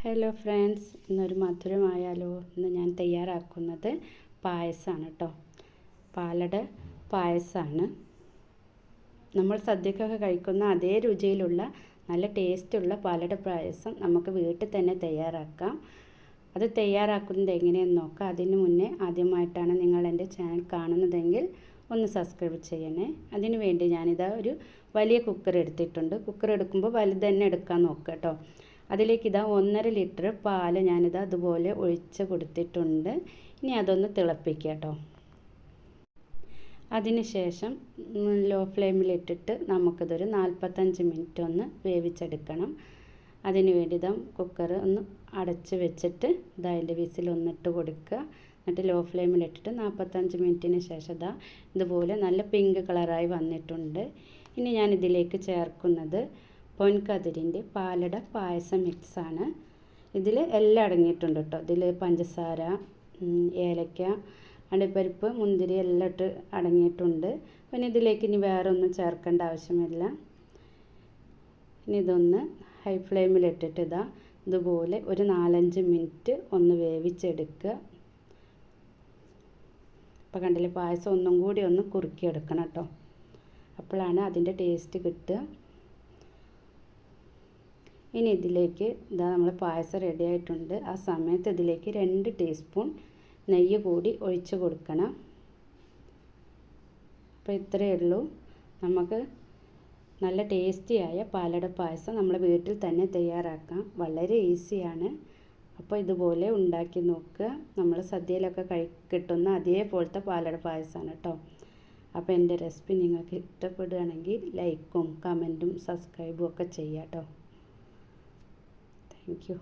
Hello friends, ഇന്നൊരു മധുരമായാലോ? ഇന്ന് ഞാൻ തയ്യാറാക്കുന്നത് പായസമാണ് കേട്ടോ. പാലട പായസമാണ്. നമ്മൾ സദ്യക്കൊക്കെ കഴിക്കുന്ന അതേ രുചിയിലുള്ള നല്ല ടേസ്റ്റുള്ള പാലട പായസം നമുക്ക് വീട്ടിൽ തന്നെ തയ്യാറാക്കാം. അത് തയ്യാറാക്കുന്നത് എങ്ങനെയെന്ന് നോക്കാം. അതിന് മുന്നേ ആദ്യമായിട്ടാണ് നിങ്ങൾ എൻ്റെ ചാനൽ കാണുന്നതെങ്കിൽ ഒന്ന് സബ്സ്ക്രൈബ് ചെയ്യണേ. അതിന് വേണ്ടി ഞാനിതാ ഒരു വലിയ കുക്കർ എടുത്തിട്ടുണ്ട്. കുക്കർ എടുക്കുമ്പോൾ വലുത് തന്നെ എടുക്കാൻ നോക്കുക കേട്ടോ. അതിലേക്ക് ഇതാ 1.5 ലിറ്റർ പാല് ഞാനിതാ അതുപോലെ ഒഴിച്ച് കൊടുത്തിട്ടുണ്ട്. ഇനി അതൊന്ന് തിളപ്പിക്കുക കേട്ടോ. അതിന് ശേഷം ലോ ഫ്ലെയിമിലിട്ടിട്ട് നമുക്കിതൊരു 45 മിനിറ്റ് ഒന്ന് വേവിച്ചെടുക്കണം. അതിന് വേണ്ടി ഇതാ കുക്കർ ഒന്ന് അടച്ച് വെച്ചിട്ട് ഇതാ അതിൻ്റെ വിസിലൊന്നിട്ട് കൊടുക്കുക. എന്നിട്ട് ലോ ഫ്ലെയിമിലിട്ടിട്ട് 45 മിനിറ്റിന് ശേഷം ഇതാ ഇതുപോലെ നല്ല പിങ്ക് കളറായി വന്നിട്ടുണ്ട്. ഇനി ഞാൻ ഇതിലേക്ക് ചേർക്കുന്നത് പൊൻകതിരിൻ്റെ പാലട പായസം മിക്സാണ്. ഇതിൽ എല്ലാം അടങ്ങിയിട്ടുണ്ട് കേട്ടോ. ഇതിൽ പഞ്ചസാര, ഏലക്ക, അണ്ടിപ്പരിപ്പ്, മുന്തിരി എല്ലാം ഇട്ട് അടങ്ങിയിട്ടുണ്ട്. പിന്നെ ഇതിലേക്ക് ഇനി വേറെ ഒന്നും ചേർക്കേണ്ട ആവശ്യമില്ല. ഇനി ഇതൊന്ന് ഹൈ ഫ്ലെയിമിലിട്ടിട്ട് ഇതാ ഇതുപോലെ ഒരു 4-5 മിനിറ്റ് ഒന്ന് വേവിച്ചെടുക്കുക. ഇപ്പോൾ കണ്ടില്ലേ, പായസം ഒന്നും കൂടി ഒന്ന് കുറുക്കിയെടുക്കണം കേട്ടോ. അപ്പോഴാണ് അതിൻ്റെ ടേസ്റ്റ് കിട്ടുക. ഇനി ഇതിലേക്ക് ഇതാ നമ്മൾ പായസം റെഡി ആയിട്ടുണ്ട്. ആ സമയത്ത് ഇതിലേക്ക് 2 ടീസ്പൂൺ നെയ്യ് കൂടി ഒഴിച്ച് കൊടുക്കണം. അപ്പോൾ ഇത്രയേ ഉള്ളൂ. നമുക്ക് നല്ല ടേസ്റ്റിയായ പാലട പായസം നമ്മൾ വീട്ടിൽ തന്നെ തയ്യാറാക്കാം. വളരെ ഈസിയാണ്. അപ്പോൾ ഇതുപോലെ ഉണ്ടാക്കി നോക്കുക. നമ്മൾ സദ്യയിലൊക്കെ കിട്ടുന്ന അതേപോലത്തെ പാലട പായസമാണ് കേട്ടോ. അപ്പോൾ എൻ്റെ റെസിപ്പി നിങ്ങൾക്ക് ഇഷ്ടപ്പെടുകയാണെങ്കിൽ ലൈക്കും കമൻറ്റും സബ്സ്ക്രൈബും ഒക്കെ ചെയ്യാം കേട്ടോ. Thank you.